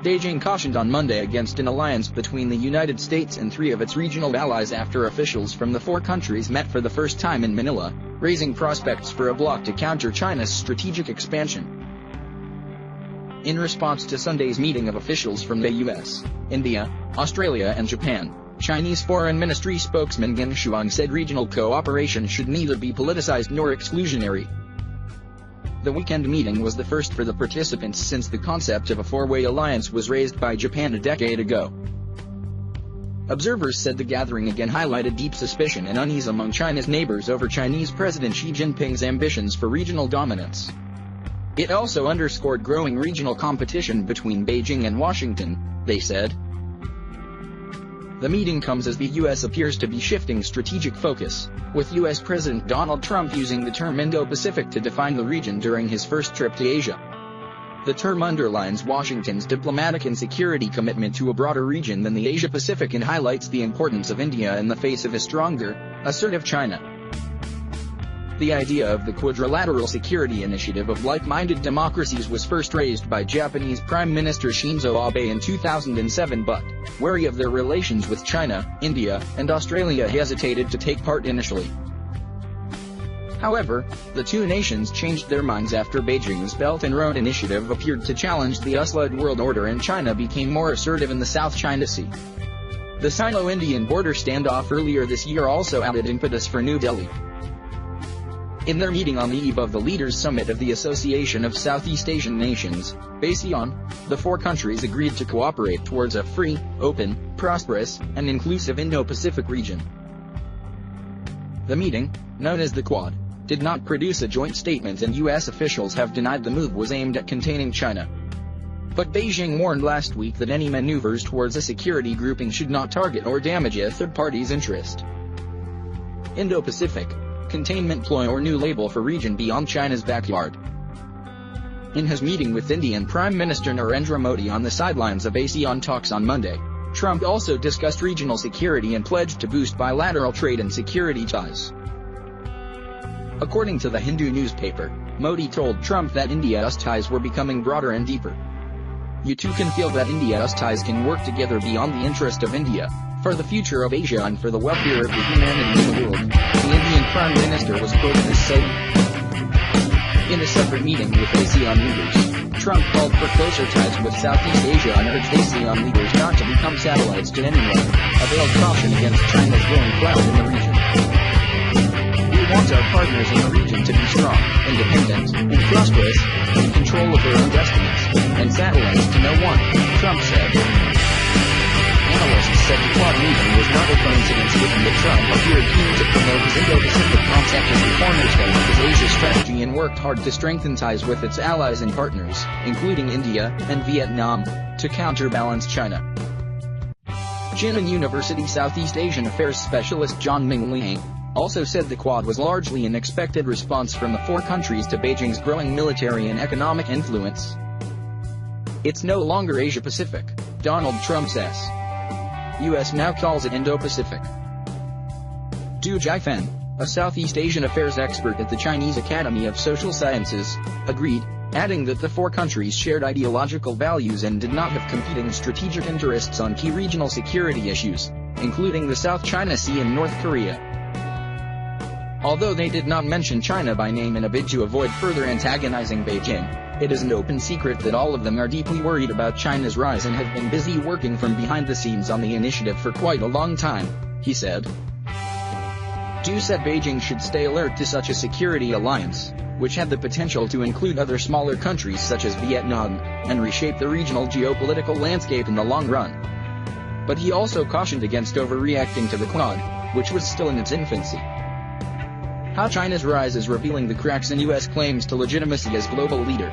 Beijing cautioned on Monday against an alliance between the United States and three of its regional allies after officials from the four countries met for the first time in Manila, raising prospects for a bloc to counter China's strategic expansion. In response to Sunday's meeting of officials from the US, India, Australia and Japan, Chinese Foreign Ministry spokesman Geng Shuang said regional cooperation should neither be politicized nor exclusionary. The weekend meeting was the first for the participants since the concept of a four-way alliance was raised by Japan a decade ago. Observers said the gathering again highlighted deep suspicion and unease among China's neighbors over Chinese President Xi Jinping's ambitions for regional dominance. It also underscored growing regional competition between Beijing and Washington, they said. The meeting comes as the U.S. appears to be shifting strategic focus, with U.S. President Donald Trump using the term Indo-Pacific to define the region during his first trip to Asia. The term underlines Washington's diplomatic and security commitment to a broader region than the Asia-Pacific and highlights the importance of India in the face of a stronger, assertive China. The idea of the Quadrilateral Security Initiative of like-minded democracies was first raised by Japanese Prime Minister Shinzo Abe in 2007 but, wary of their relations with China, India, and Australia hesitated to take part initially. However, the two nations changed their minds after Beijing's Belt and Road Initiative appeared to challenge the US-led world order and China became more assertive in the South China Sea. The Sino-Indian border standoff earlier this year also added impetus for New Delhi. In their meeting on the eve of the Leaders' Summit of the Association of Southeast Asian Nations, Asean, the four countries agreed to cooperate towards a free, open, prosperous, and inclusive Indo-Pacific region. The meeting, known as the Quad, did not produce a joint statement and U.S. officials have denied the move was aimed at containing China. But Beijing warned last week that any maneuvers towards a security grouping should not target or damage a third party's interest. Indo-Pacific, containment ploy or new label for region beyond China's backyard. In his meeting with Indian Prime Minister Narendra Modi on the sidelines of ASEAN talks on Monday, Trump also discussed regional security and pledged to boost bilateral trade and security ties. According to the Hindu newspaper, Modi told Trump that India-US ties were becoming broader and deeper. You too can feel that India-US ties can work together beyond the interest of India, for the future of Asia and for the welfare of the humanity in the world, the Indian Prime Minister was quoted as saying. In a separate meeting with ASEAN leaders, Trump called for closer ties with Southeast Asia and urged ASEAN leaders not to become satellites to anyone, a veiled caution against China's growing clout in the region. We want our partners in the region to be strong, independent, and prosperous, in control of their own destinies, and satellites to no one, Trump said. Analysts said the Quad meeting was not a coincidence given that Trump appeared keen to promote his Indo-Pacific concept as the cornerstone of his Asia strategy and worked hard to strengthen ties with its allies and partners, including India and Vietnam, to counterbalance China. Jinan University Southeast Asian Affairs specialist John Ming Liang also said the Quad was largely an expected response from the four countries to Beijing's growing military and economic influence. It's no longer Asia-Pacific, Donald Trump says. U.S. now calls it Indo-Pacific. Du Jifen, a Southeast Asian affairs expert at the Chinese Academy of Social Sciences, agreed, adding that the four countries shared ideological values and did not have competing strategic interests on key regional security issues, including the South China Sea and North Korea. Although they did not mention China by name in a bid to avoid further antagonizing Beijing, it is an open secret that all of them are deeply worried about China's rise and have been busy working from behind the scenes on the initiative for quite a long time, he said. Du said Beijing should stay alert to such a security alliance, which had the potential to include other smaller countries such as Vietnam, and reshape the regional geopolitical landscape in the long run. But he also cautioned against overreacting to the Quad, which was still in its infancy. How China's rise is revealing the cracks in U.S. claims to legitimacy as global leader.